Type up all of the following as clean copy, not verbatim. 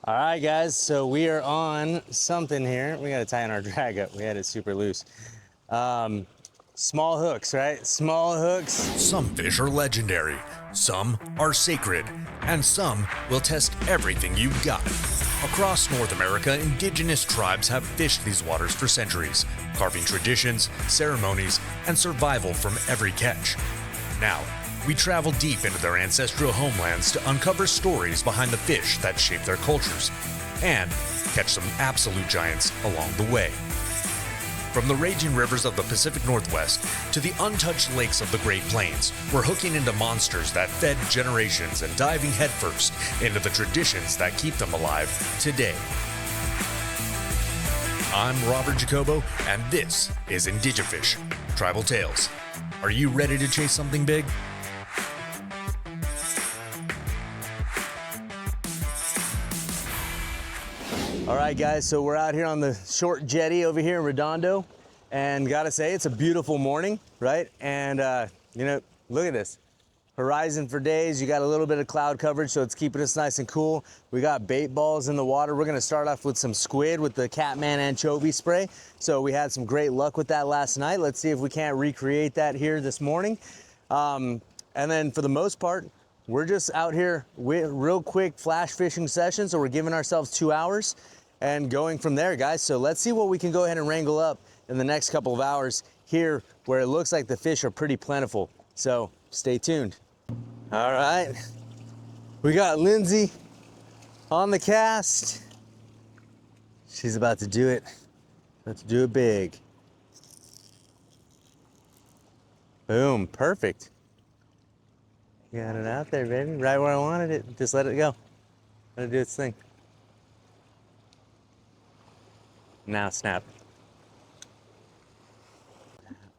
All right, guys, so we are on something here. We got to tighten our drag up. We had it super loose. Small hooks, right? Small hooks. Some fish are legendary, some are sacred, and some will test everything you've got. Across North America, indigenous tribes have fished these waters for centuries, carving traditions, ceremonies, and survival from every catch. Now, we travel deep into their ancestral homelands to uncover stories behind the fish that shape their cultures, and catch some absolute giants along the way. From the raging rivers of the Pacific Northwest to the untouched lakes of the Great Plains, we're hooking into monsters that fed generations and diving headfirst into the traditions that keep them alive today. I'm Robert Jacobo, and this is Indigifish, Tribal Tales. Are you ready to chase something big? All right, guys, so we're out here on the short jetty over here in Redondo, and gotta say, it's a beautiful morning, right? And, look at this. Horizon for days, you got a little bit of cloud coverage, so it's keeping us nice and cool. We got bait balls in the water. We're gonna start off with some squid with the Catman anchovy spray. So we had some great luck with that last night. Let's see if we can't recreate that here this morning. And then for the most part, we're just out here with real quick flash fishing session. So we're giving ourselves 2 hours and going from there, guys. So let's see what we can go ahead and wrangle up in the next couple of hours here where it looks like the fish are pretty plentiful. So stay tuned. All right, we got Lindsay on the cast. She's about to do it, big. Boom, perfect. Got it out there, baby, right where I wanted it. Just let it go. Let it do its thing. Now snap.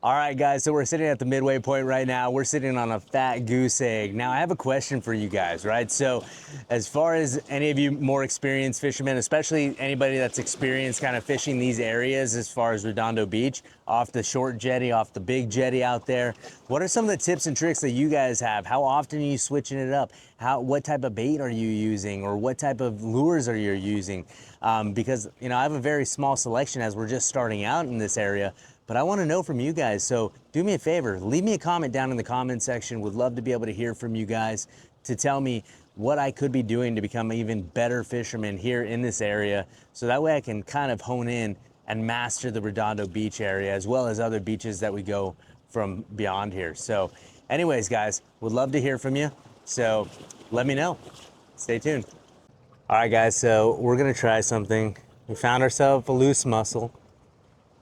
All right, guys, so we're sitting at the midway point right now. We're sitting on a fat goose egg. Now, I have a question for you guys, right? So as far as any of you more experienced fishermen, especially anybody that's experienced kind of fishing these areas as far as Redondo Beach, off the short jetty, off the big jetty out there, what are some of the tips and tricks that you guys have? How often are you switching it up? What type of bait are you using, or what type of lures are you using? Because, I have a very small selection as we're just starting out in this area. But I want to know from you guys, so do me a favor, leave me a comment down in the comment section. Would love to be able to hear from you guys to tell me what I could be doing to become an even better fisherman here in this area, so that way I can kind of hone in and master the Redondo Beach area as well as other beaches that we go from beyond here. So anyways, guys, would love to hear from you, so let me know. Stay tuned. All right, guys, so we're gonna try something. We found ourselves a loose mussel,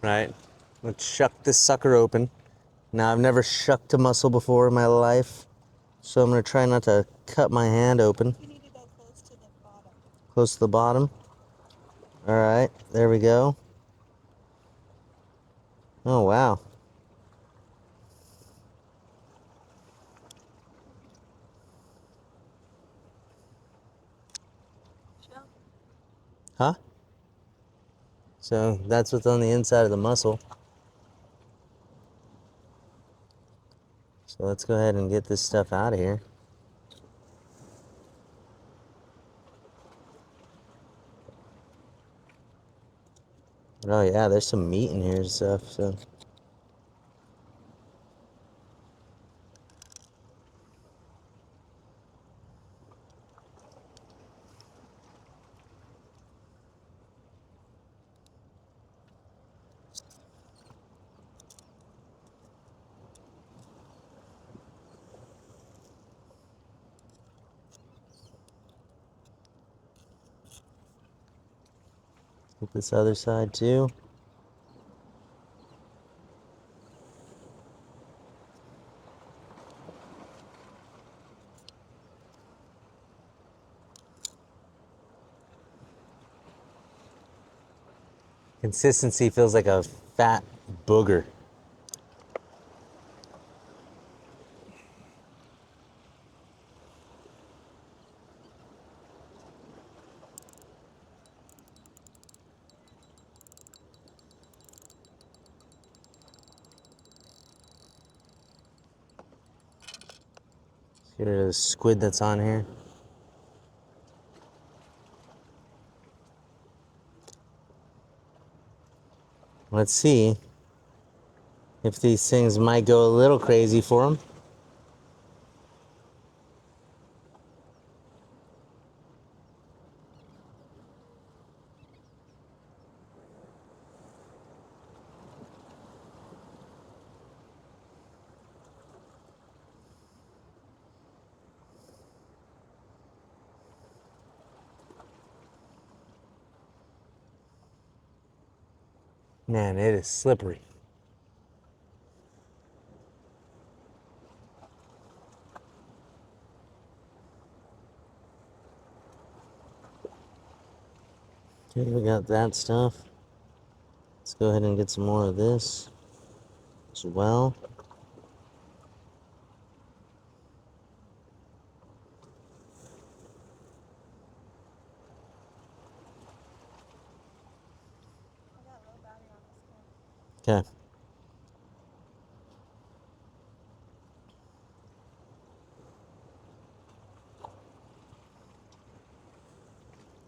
right? Let's shuck this sucker open. Now, I've never shucked a mussel before in my life, so I'm gonna try not to cut my hand open. You need to go close to the bottom. Close to the bottom. All right, there we go. Oh, wow. Show. Huh? So that's what's on the inside of the mussel. So let's go ahead and get this stuff out of here. Oh yeah, there's some meat in here and stuff, so. Get this other side too. Consistency feels like a fat booger. Get rid of the squid that's on here. let's see if these things might go a little crazy for them. Man, it is slippery. Okay, we got that stuff. Let's go ahead and get some more of this as well. I got low battery on this one. Okay.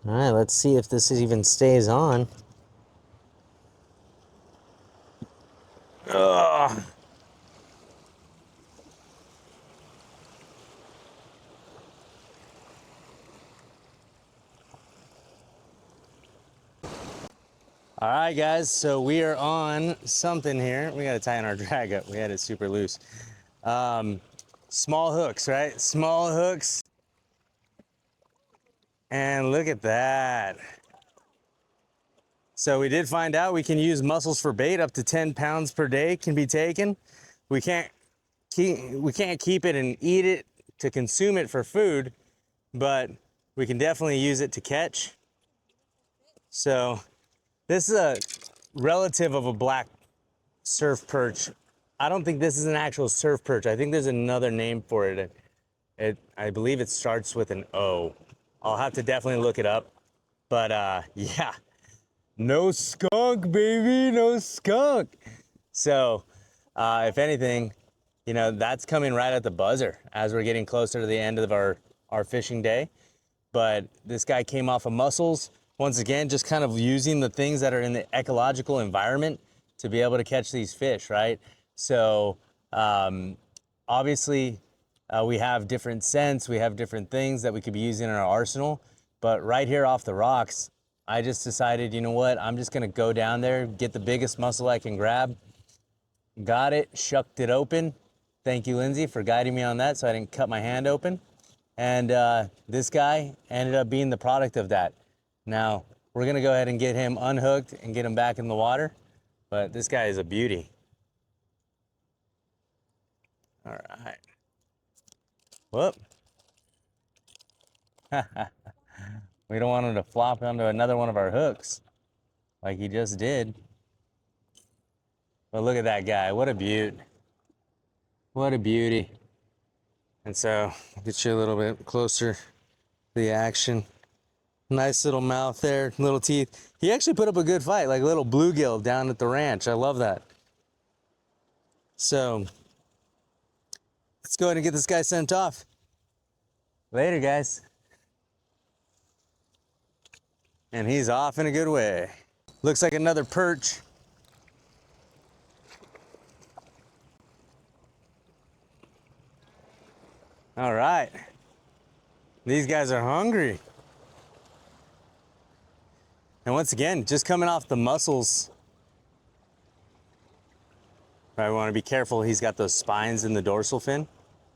All right, let's see if this even stays on. Ugh. All right, guys, so we are on something here. We got to tighten our drag up. We had it super loose. Small hooks, right? Small hooks. And look at that. So we did find out we can use mussels for bait. Up to 10 pounds per day can be taken. We can't keep it and eat it to consume it for food, but we can definitely use it to catch. So this is a relative of a black surf perch. I don't think this is an actual surf perch. I think there's another name for it. I believe it starts with an O. I'll have to definitely look it up. But yeah, no skunk, baby, no skunk. So if anything, you know, that's coming right at the buzzer as we're getting closer to the end of our fishing day. But this guy came off of mussels. Once again, just kind of using the things that are in the ecological environment to be able to catch these fish, right? So obviously we have different scents, we have different things that we could be using in our arsenal, but right here off the rocks, I just decided, you know what, I'm just gonna go down there, get the biggest mussel I can grab. Got it, shucked it open. Thank you, Lindsay, for guiding me on that so I didn't cut my hand open. And this guy ended up being the product of that. Now, we're gonna go ahead and get him unhooked and get him back in the water, but this guy is a beauty. All right. Whoop. We don't want him to flop onto another one of our hooks like he just did. But look at that guy, what a beaut. What a beauty. And so, I'll get you a little bit closer to the action. Nice little mouth there, little teeth. He actually put up a good fight, like a little bluegill down at the ranch. I love that. So, let's go ahead and get this guy sent off. Later, guys. And he's off in a good way. Looks like another perch. All right. These guys are hungry. And once again, just coming off the mussels. Right, we want to be careful. He's got those spines in the dorsal fin,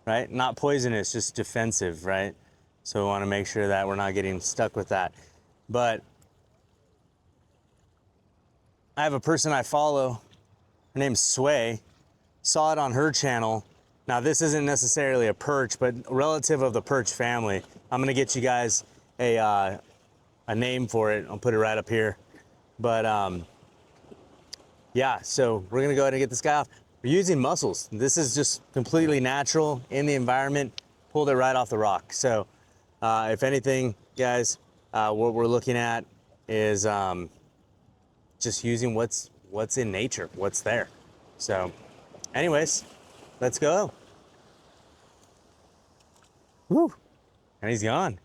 right? Not poisonous, just defensive, right? So we want to make sure that we're not getting stuck with that. But I have a person I follow, her name's Sway, saw it on her channel. Now this isn't necessarily a perch, but a relative of the perch family. I'm gonna get you guys a name for it. I'll put it right up here. But yeah, so we're gonna go ahead and get this guy off. We're using mussels. This is just completely natural in the environment. Pulled it right off the rock. So if anything, guys, what we're looking at is just using what's in nature, what's there. So anyways, let's go. Woo, and he's gone.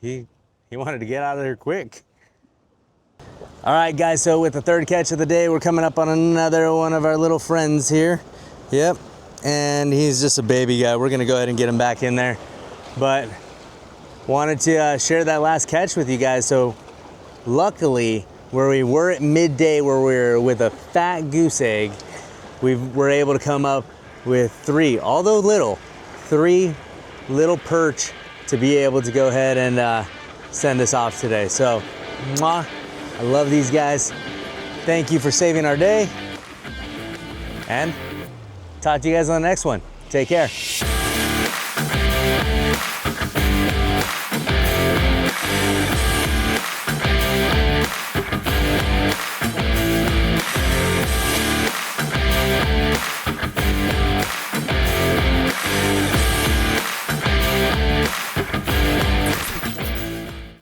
He wanted to get out of there quick. All right, guys, so with the third catch of the day, we're coming up on another one of our little friends here. Yep, and he's just a baby guy. We're gonna go ahead and get him back in there. But wanted to share that last catch with you guys. So luckily, where we were at midday, where we were with a fat goose egg, we were able to come up with three, although little, three little perch to be able to go ahead and send us off today. So, mwah. I love these guys. Thank you for saving our day. And talk to you guys on the next one. Take care.